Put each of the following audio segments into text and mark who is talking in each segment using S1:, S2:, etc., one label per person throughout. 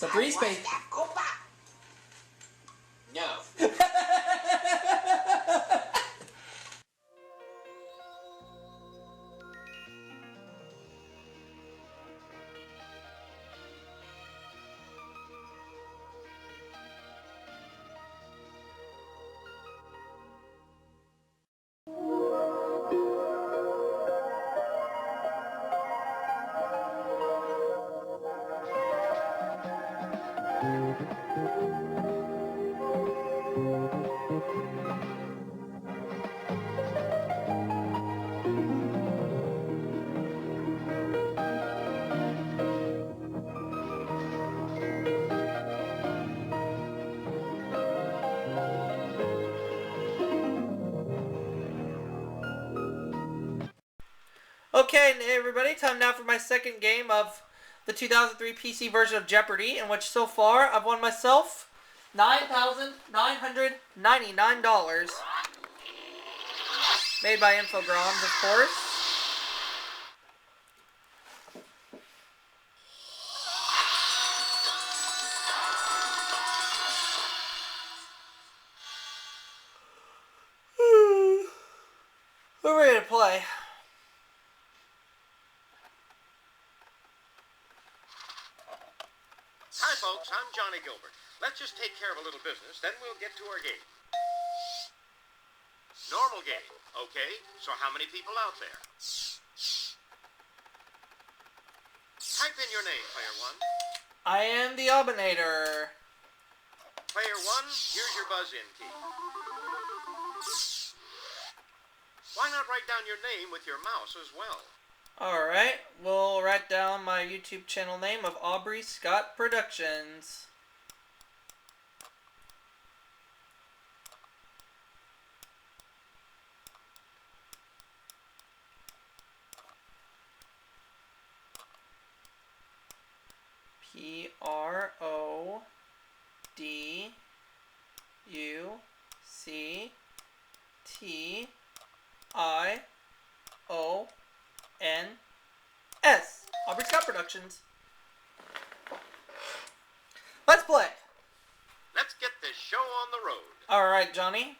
S1: So 3 space.
S2: No.
S1: Okay, everybody, time now for my second game of the 2003 PC version of Jeopardy, in which so far I've won myself $9,999. Made by Infogrames, of course. We're ready to play.
S3: Hi folks, I'm Johnny Gilbert. Let's just take care of a little business, then we'll get to our game. Normal game, okay? So how many people out there? Type in your name, player 1.
S1: I am the Obinator.
S3: Player 1, here's your buzz-in key. Why not write down your name with your mouse as well?
S1: Alright, we'll write down my YouTube channel name of Aubrey Scott Productions. P-R-O-D-U-C-T-I-O-N-S. Aubrey Scott Productions. Let's play.
S3: Let's get this show on the road.
S1: Alright, Johnny.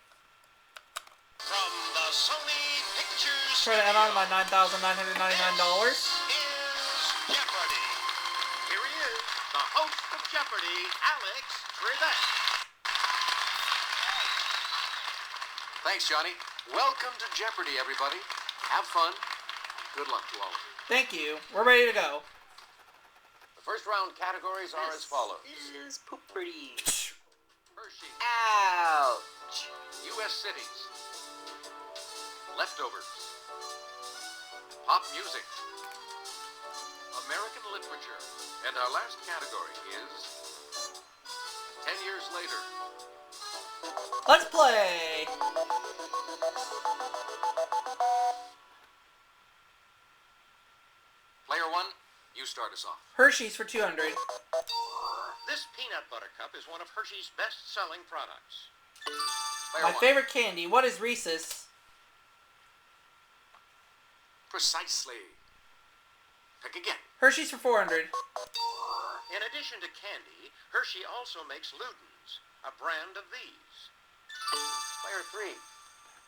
S3: From the Sony Pictures
S1: Try to add on my $9,999.
S3: This is Jeopardy. Here he is, the host of Jeopardy, Alex Trebek.
S4: Thanks, Johnny. Welcome to Jeopardy, everybody. Have fun. Good luck to all of you.
S1: Thank you. We're ready to go.
S4: The first round categories are as follows.
S2: This is poopery.
S4: Hershey,
S2: Ouch.
S4: U.S. cities, leftovers, pop music, American literature, and our last category is 10 years later.
S1: Let's play.
S4: Player 1, you start us off.
S1: Hershey's for 200.
S3: This peanut butter cup is one of Hershey's best-selling products.
S4: Player
S1: My
S4: 1,
S1: favorite candy. What is Reese's?
S4: precisely. Pick again.
S1: Hershey's for 400.
S3: In addition to candy, Hershey also makes Ludens, a brand of these.
S4: Player 3,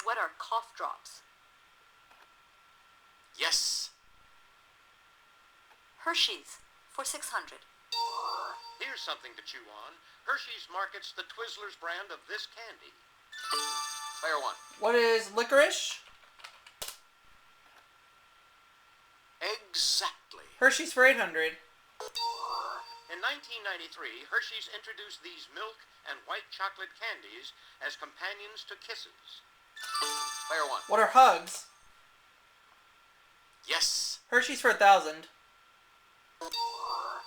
S5: What are cough drops?
S4: yes.
S5: Hershey's for 600.
S3: Here's something to chew on. Hershey's markets the Twizzlers brand of this candy.
S4: Player 1,
S1: What is licorice?
S4: exactly.
S1: Hershey's for 800.
S3: In 1993, Hershey's introduced these milk and white chocolate candies as companions to kisses.
S4: Player 1,
S1: What are hugs?
S4: yes.
S1: Hershey's for 1,000.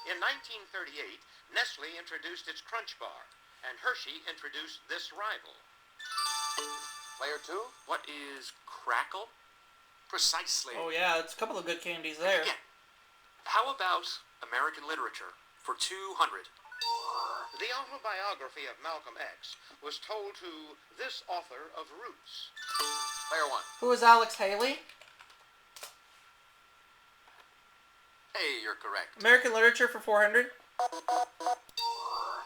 S3: In 1938, Nestle introduced its Crunch Bar, and Hershey introduced this rival.
S4: Player 2, what is crackle? Precisely.
S1: Oh yeah, it's a couple of good candies there.
S4: Again. How about American literature for 200?
S3: The autobiography of Malcolm X was told to this author of Roots.
S4: Player 1,
S1: Who is Alex Haley?
S4: hey, you're correct.
S1: American literature for 400.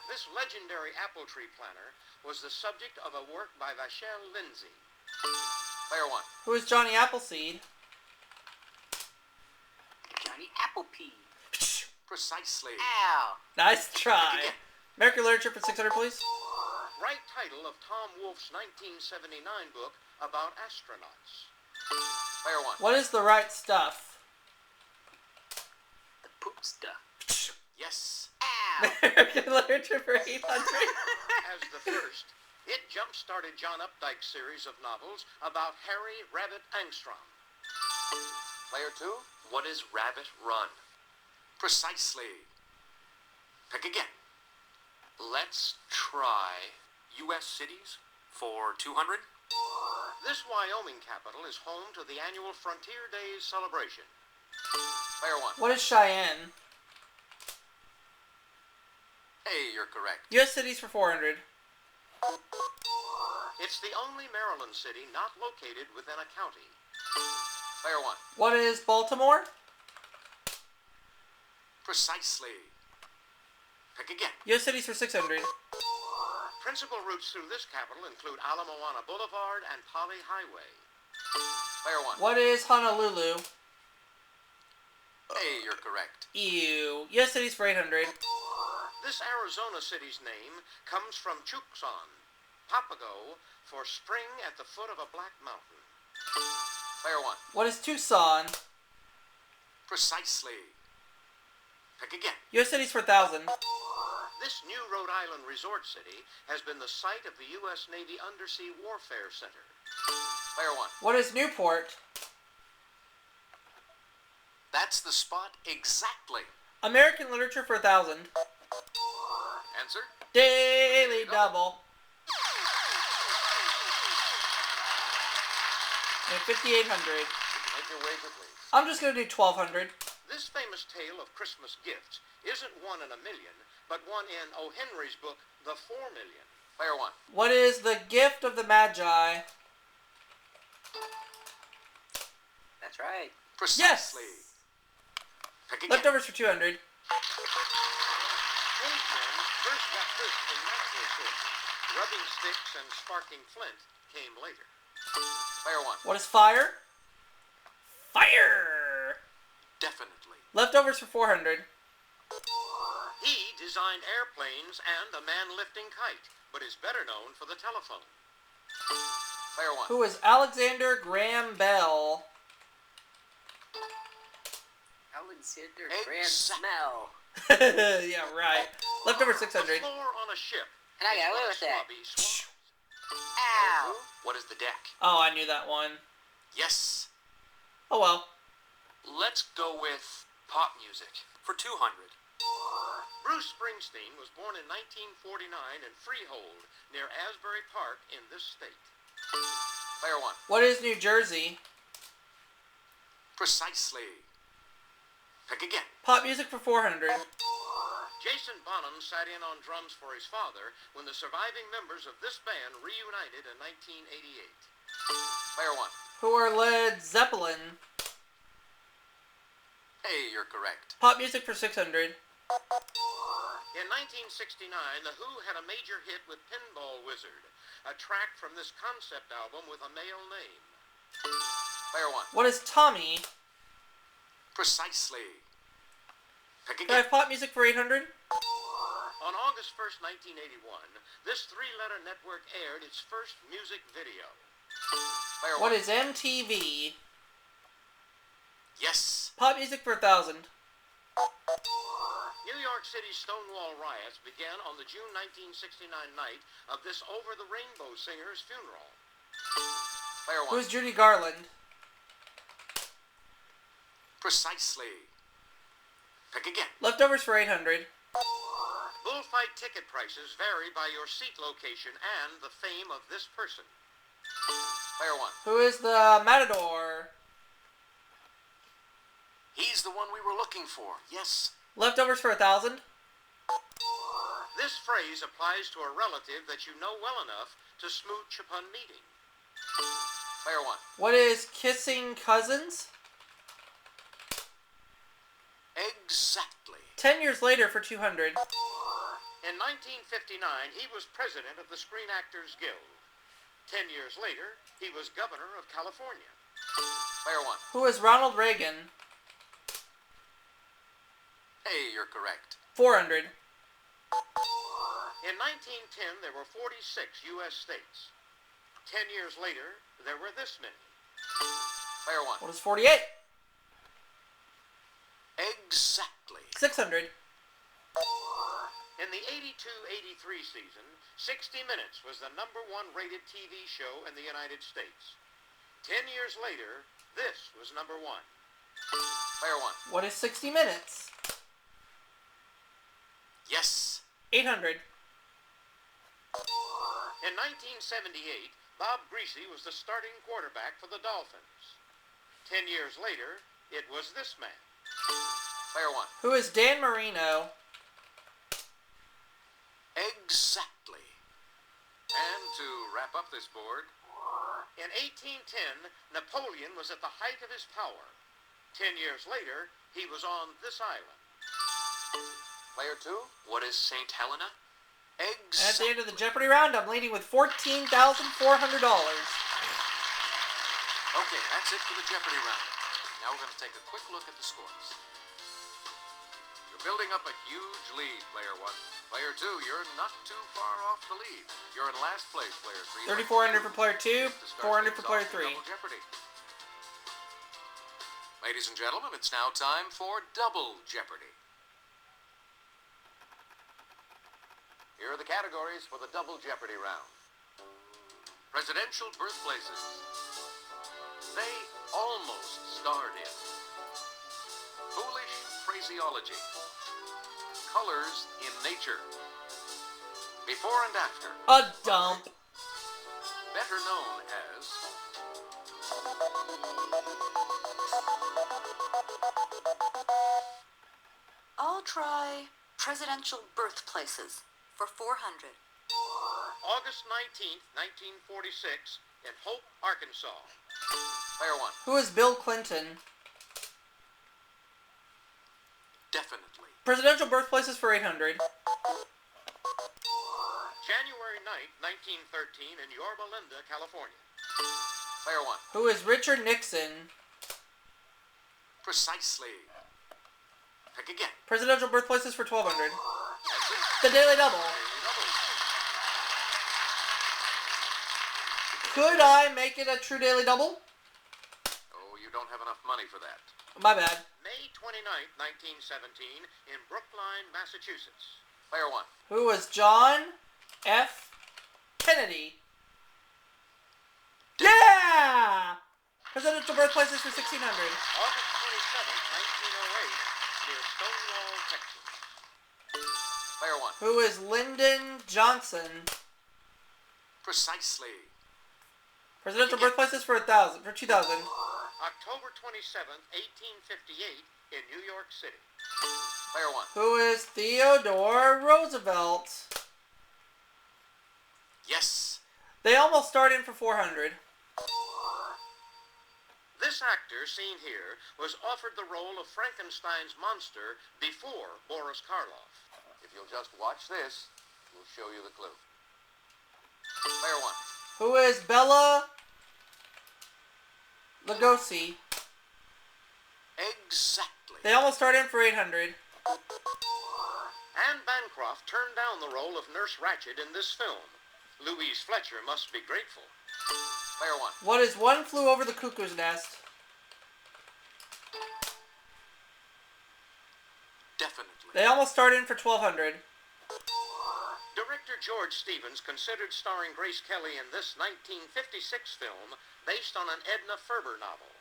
S3: This legendary apple tree planter was the subject of a work by Vachel Lindsay.
S4: Player 1.
S1: Who is Johnny Appleseed?
S2: Johnny Applepea.
S4: Precisely.
S2: Ow.
S1: Nice try.
S4: Again.
S1: American literature for 600, please.
S3: Right title of Tom Wolfe's 1979 book about astronauts.
S4: Player 1.
S1: What is the right stuff?
S2: The poop stuff.
S4: Yes.
S2: Ow.
S1: American literature for 800.
S3: As the first, it jump-started John Updike's series of novels about Harry Rabbit Angstrom.
S4: Player 2.
S6: What is Rabbit Run?
S4: Precisely. Pick again.
S6: Let's try U.S. cities for 200.
S3: This Wyoming capital is home to the annual Frontier Days celebration.
S4: Player 1.
S1: What is Cheyenne?
S4: Hey, you're correct.
S1: U.S. cities for 400.
S3: It's the only Maryland city not located within a county.
S4: Player 1.
S1: What is Baltimore?
S4: Precisely. Pick again.
S1: U.S. cities for 600.
S3: Principal routes through this capital include Alamoana Boulevard and Poly Highway.
S4: Player 1.
S1: What is Honolulu?
S4: Hey, you're correct.
S1: Ew. U.S. cities for 800.
S3: This Arizona city's name comes from Tucson, Papago, for spring at the foot of a black mountain.
S4: Player 1.
S1: What is Tucson?
S4: Precisely. Pick again.
S1: U.S. cities for 1,000.
S3: This new Rhode Island resort city has been the site of the U.S. Navy Undersea Warfare Center.
S4: Player 1.
S1: What is Newport?
S4: That's the spot exactly.
S1: American literature for 1,000.
S4: Answer?
S1: Daily double. And 5,800.
S3: Make your wager, please.
S1: I'm just going to do 1,200.
S3: This famous tale of Christmas gifts isn't one in a million, but one in O. Henry's book, The 4 Million.
S4: Player 1.
S1: What is the gift of the Magi?
S2: That's right.
S4: Precisely. Pick again.
S1: Leftovers for 200.
S3: Cavemen first got this in natural sources. Rubbing sticks and sparking flint came later.
S4: Player 1.
S1: What is fire? Fire!
S4: Definitely.
S1: Leftovers for 400.
S3: He designed airplanes and a man-lifting kite, but is better known for the telephone.
S4: Player 1.
S1: Who is Alexander Graham Bell?
S2: Alexander
S4: Exact-
S2: Graham Smell.
S1: Yeah, right. Leftover 600.
S3: The floor on a ship.
S2: And I got
S3: is
S2: away
S3: what
S2: with that.
S3: sloppy swallows.
S2: Ow.
S6: What is the deck?
S1: Oh, I knew that one.
S4: Yes.
S1: Oh well.
S6: Let's go with pop music for 200.
S3: Bruce Springsteen was born in 1949 in Freehold, near Asbury Park in this state.
S4: Player 1.
S1: What is New Jersey?
S4: Precisely. Pick again.
S1: Pop music for 400.
S3: Jason Bonham sat in on drums for his father when the surviving members of this band reunited in 1988.
S4: Player 1.
S1: Who are Led Zeppelin?
S4: Hey, you're correct.
S1: Pop music for 600.
S3: In 1969, The Who had a major hit with Pinball Wizard, a track from this concept album with a male name.
S4: Player 1.
S1: What is Tommy?
S4: Precisely. Pick
S1: Can I
S4: again.
S1: have pop music for 800?
S3: On August 1st, 1981, this three-letter network aired its first music video.
S4: Player 1.
S1: What is MTV?
S4: Yes.
S1: Pop music for 1,000.
S3: New York City's Stonewall riots began on the June 1969 night of this over-the-rainbow singer's funeral.
S4: Player 1.
S1: Who is Judy Garland?
S4: Precisely. Pick again.
S1: Leftovers for 800.
S3: Bullfight ticket prices vary by your seat location and the fame of this person.
S4: Player 1.
S1: Who is the Matador?
S4: He's the one we were looking for. Yes.
S1: Leftovers for 1,000.
S3: This phrase applies to a relative that you know well enough to smooch upon meeting.
S4: Player 1.
S1: What is Kissing Cousins?
S4: Exactly.
S1: 10 years later for 200.
S3: In 1959, he was president of the Screen Actors Guild. 10 years later, he was governor of California.
S4: Player 1.
S1: Who is Ronald Reagan?
S4: Hey, you're correct.
S1: 400.
S3: In 1910, there were 46 U.S. states. 10 years later, there were this many.
S4: Player 1.
S1: What is 48?
S4: Exactly.
S1: 600.
S3: In the 82-83 season, 60 Minutes was the #1 rated TV show in the United States. 10 years later, this was #1.
S4: Player 1.
S1: What is 60 Minutes?
S4: Yes.
S1: 800.
S3: In 1978, Bob Greasy was the starting quarterback for the Dolphins. 10 years later, it was this man.
S4: Player 1.
S1: Who is Dan Marino?
S4: Exactly. And to wrap up this board,
S3: In 1810, Napoleon was at the height of his power. 10 years later, he was on this island.
S4: Player 2.
S6: What is St. Helena?
S1: At
S4: Exactly.
S1: the end of the Jeopardy round, I'm leading with $14,400.
S4: Okay, that's it for the Jeopardy round. Now we're going to take a quick look at the scores. You're building up a huge lead, Player 1. Player 2, you're not too far off the lead. You're in last place, Player 3.
S1: 3,400 for player 2,
S4: To start
S1: 400 for
S4: things
S1: player
S4: off in
S1: 3.
S4: Double Jeopardy. Ladies and gentlemen, it's now time for Double Jeopardy. Here are the categories for the Double Jeopardy round. Presidential birthplaces. They almost starred in. Foolish phraseology. Colors in nature. Before and after.
S1: A dump.
S4: Better known as
S5: I'll try presidential birthplaces for 400.
S3: August 19th, 1946, in Hope, Arkansas.
S4: Player 1.
S1: Who is Bill Clinton?
S4: Definitely.
S1: Presidential birthplaces for 800.
S3: January 9th, 1913, in Yorba Linda, California.
S4: Player 1.
S1: Who is Richard Nixon?
S4: Precisely. Pick again.
S1: Presidential birthplaces for 1,200.
S4: That's it.
S1: The Daily Double.
S4: Daily Double.
S1: Could I make it a true Daily Double?
S4: Oh, you don't have enough money for that.
S1: My bad.
S3: May 29th, 1917, in Brookline, Massachusetts.
S4: Player 1.
S1: Who was John F. Kennedy? Yeah! Presidential birthplaces for 1,600.
S3: August 27th, 1908, near Stonewall, Texas.
S4: Player 1.
S1: Who is Lyndon Johnson?
S4: Precisely.
S1: Presidential birthplaces for 2,000.
S3: October 27th, 1858, in New York City.
S4: Player 1.
S1: Who is Theodore Roosevelt?
S4: Yes.
S1: They almost start in for 400.
S3: This actor, seen here, was offered the role of Frankenstein's monster before Boris Karloff.
S4: If you'll just watch this, we'll show you the clue. Player 1.
S1: Who is Bella Lugosi?
S4: Exactly.
S1: They almost start in for 800.
S3: Anne Bancroft turned down the role of Nurse Ratched in this film. Louise Fletcher must be grateful.
S4: Player 1.
S1: What is One Flew Over the Cuckoo's Nest?
S4: Definitely.
S1: They almost start in for 1,200.
S3: Director George Stevens considered starring Grace Kelly in this 1956 film based on an Edna Ferber novel.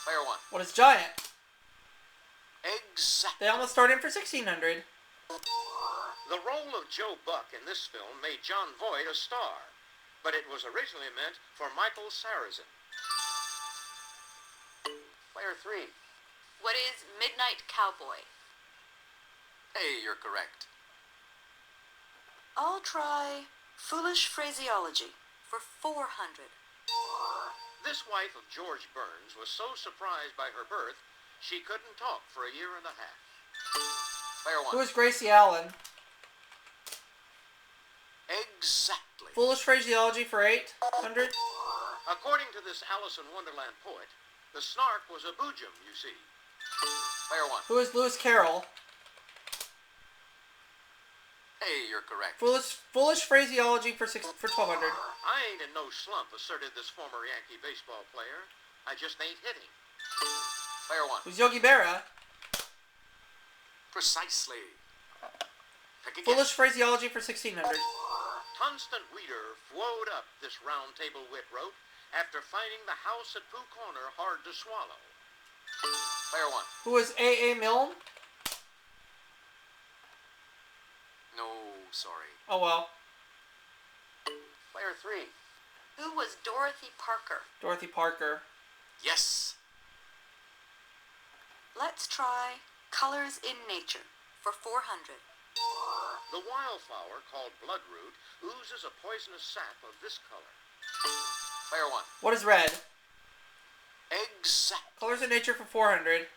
S4: Player 1.
S1: What is Giant?
S4: Exactly.
S1: They almost start in for 1,600.
S3: The role of Joe Buck in this film made John Voight a star, but it was originally meant for Michael Sarrazin.
S4: Player 3.
S5: What is Midnight Cowboy?
S4: Hey, you're correct.
S5: I'll try foolish phraseology for 400.
S3: This wife of George Burns was so surprised by her birth, she couldn't talk for a year and a half.
S4: Player 1.
S1: Who is Gracie Allen?
S4: Exactly.
S1: Foolish phraseology for 800.
S3: According to this Alice in Wonderland poet, the snark was a boojum, you see.
S4: Player 1.
S1: Who is Lewis Carroll?
S4: Hey, you're correct.
S1: Foolish phraseology for 1200.
S3: I ain't in no slump, asserted this former Yankee baseball player. I just ain't hitting.
S4: Player 1.
S1: Who's Yogi Berra?
S4: Precisely. Pick again.
S1: Foolish phraseology for 1600.
S3: Constant Weeder flowed up, this round table wit wrote, after finding the house at Pooh Corner hard to swallow.
S4: Player 1.
S1: Who is A.A. Milne?
S4: No, sorry.
S1: Oh well.
S3: Player 3.
S5: Who was Dorothy Parker?
S1: Dorothy Parker.
S4: Yes.
S5: Let's try Colors in Nature for 400.
S3: The wildflower, called bloodroot, oozes a poisonous sap of this color.
S4: Player 1.
S1: What is red?
S4: Exact.
S1: Colors in Nature for 400.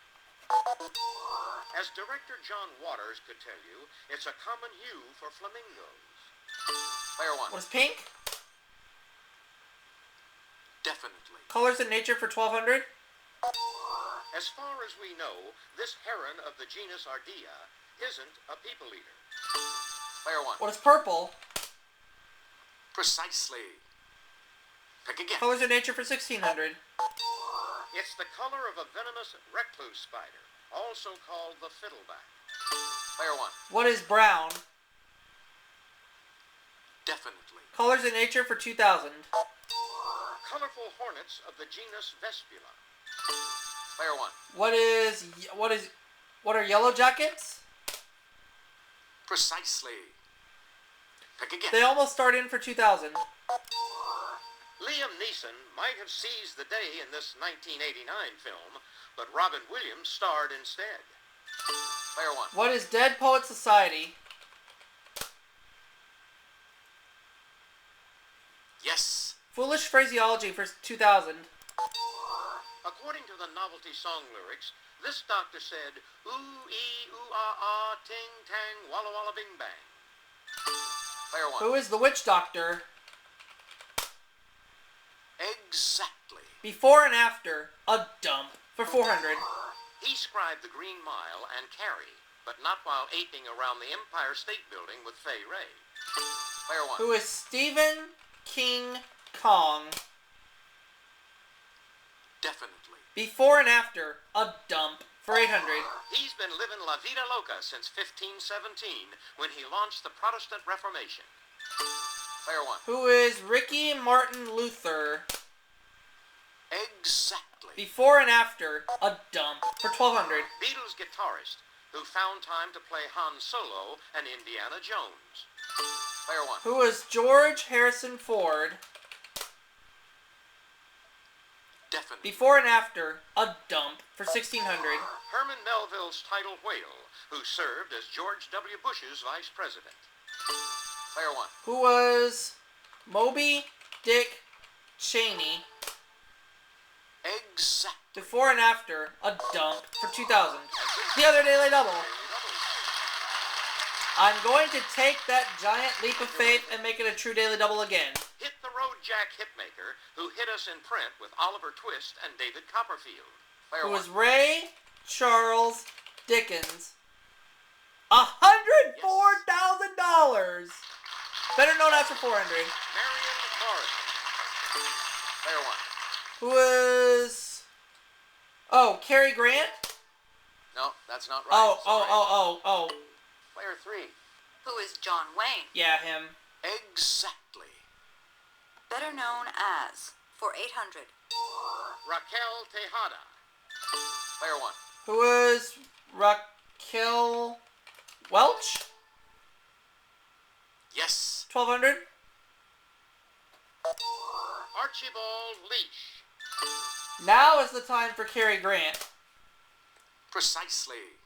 S3: As director John Waters could tell you, it's a common hue for flamingos.
S4: Player 1.
S1: What is pink?
S4: Definitely.
S1: Colors in Nature for 1200.
S3: As far as we know, this heron of the genus Ardea isn't a people eater.
S4: Player 1.
S1: What is purple?
S4: Precisely. Pick again.
S1: Colors in Nature for 1600.
S3: It's the color of a venomous recluse spider, also called the fiddleback.
S4: Player 1.
S1: What is brown?
S4: Definitely.
S1: Colors in Nature for 2000.
S3: Colorful hornets of the genus Vespula.
S4: Player 1.
S1: What are yellow jackets?
S4: Precisely. Pick again.
S1: They almost start in for 2000.
S3: Liam Neeson might have seized the day in this 1989 film, but Robin Williams starred instead.
S4: Player 1.
S1: What is Dead Poet Society?
S4: Yes.
S1: Foolish phraseology for 2000.
S3: According to the novelty song lyrics, this doctor said, ooh, ee, ooh, ah, ah, ting, tang, walla, walla, bing, bang.
S4: Player 1.
S1: Who is the Witch Doctor?
S4: Exactly.
S1: Before and after, a dump for 400.
S3: He scribed the Green Mile and Carrie, but not while aping around the Empire State Building with Fay Ray.
S4: Player 1.
S1: Who is Stephen King Kong?
S4: Definitely.
S1: Before and after, a dump for 800.
S3: He's been living La Vida Loca since 1517, when he launched the Protestant Reformation.
S4: Player 1.
S1: Who is Ricky Martin Luther?
S4: Exactly.
S1: Before and after, a dump for 1200.
S3: Beatles guitarist, who found time to play Han Solo and Indiana Jones.
S4: Player 1.
S1: Who is George Harrison Ford?
S4: Definitely.
S1: Before and after, a dump for 1600.
S3: Herman Melville's title whale, who served as George W. Bush's vice president.
S4: Player 1.
S1: Who was Moby Dick Cheney?
S4: Exactly.
S1: Before and after, a dump for 2000. The other Daily Double. I'm going to take that giant leap of faith and make it a true Daily Double again.
S3: Hit the road Jack Hitmaker, who hit us in print with Oliver Twist and David Copperfield.
S4: Player
S1: Who
S4: 1.
S1: was Ray Charles Dickens. $104,000. Better known as for 400.
S3: Marion Forrester.
S4: Player 1.
S1: Who was... Oh, Cary Grant?
S4: No, that's not right.
S1: Oh.
S3: Player 3.
S5: Who is John Wayne?
S1: Yeah, him.
S4: Exactly.
S5: Better known as for 800.
S3: Raquel Tejada.
S4: Player 1.
S1: Who was Raquel Welch?
S4: Yes.
S1: 1200.
S3: Archibald Leash.
S1: Now is the time for Cary Grant.
S4: Precisely.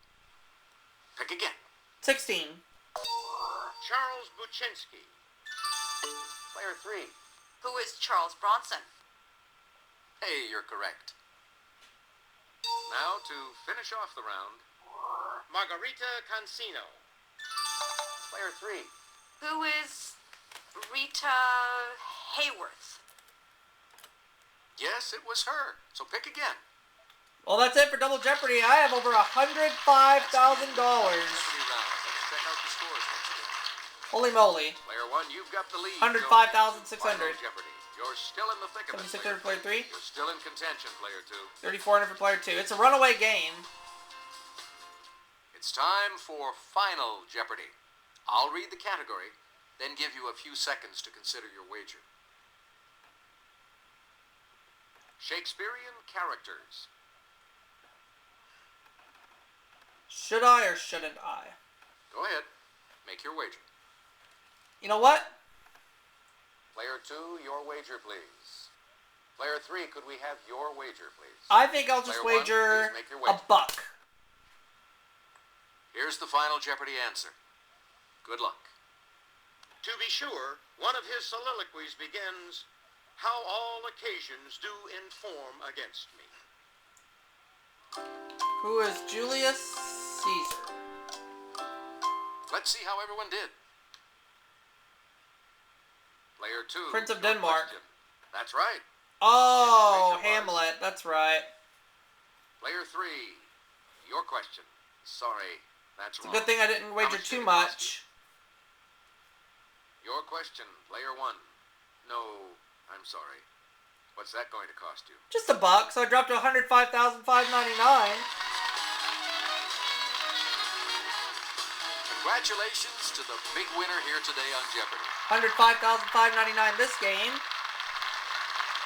S4: Pick again.
S1: 16.
S3: Charles Buczynski. Player 3.
S5: Who is Charles Bronson?
S4: Hey, you're correct. Now to finish off the round.
S3: Margarita Cancino. Player 3.
S5: Who is Rita Hayworth.
S4: Yes, it was her. So pick again.
S1: Well, that's it for Double Jeopardy. I have over $105,000.
S4: Jeopardy round. Let's check out the scores once again.
S1: Holy moly.
S4: Player 1, you've got the lead.
S1: 105,600.
S4: Final Jeopardy. You're still in the thick of it.
S1: 7,600 for player 3.
S4: You're still in contention, player 2.
S1: 3,400 for player 2. It's a runaway game.
S4: It's time for Final Jeopardy. I'll read the category, then give you a few seconds to consider your wager. Shakespearean characters.
S1: Should I or shouldn't I?
S4: Go ahead. Make your wager.
S1: You know what?
S4: Player 2, your wager, please. Player 3, could we have your wager, please?
S1: I think I'll just
S4: Player 1,
S1: wager
S4: please make your wager.
S1: $1.
S4: Here's the Final Jeopardy answer. Good luck.
S3: To be sure, one of his soliloquies begins, "How all occasions do inform against me."
S1: Who is Julius Caesar?
S4: Let's see how everyone did. Player 2.
S1: Prince of
S4: your
S1: Denmark.
S4: question. That's right.
S1: Oh,
S4: Wager was-
S1: Hamlet. That's right.
S4: Player 3. Your question. Sorry, that's
S1: It's a
S4: wrong.
S1: good thing I didn't
S4: How
S1: wager
S4: much
S1: too
S4: did it cost
S1: much.
S4: you? Your question, player 1. No, I'm sorry. What's that going to cost you?
S1: Just $1, so I dropped to $105,599.
S4: Congratulations to the big winner here today on Jeopardy.
S1: $105,599 this game.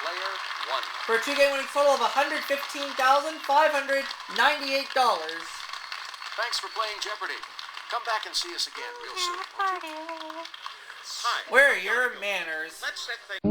S4: Player 1.
S1: For a 2-game winning total of $115,598.
S4: Thanks for playing Jeopardy. Come back and see us again real soon, won't you?
S3: Hi.
S1: Where are your manners?
S3: Let's set things...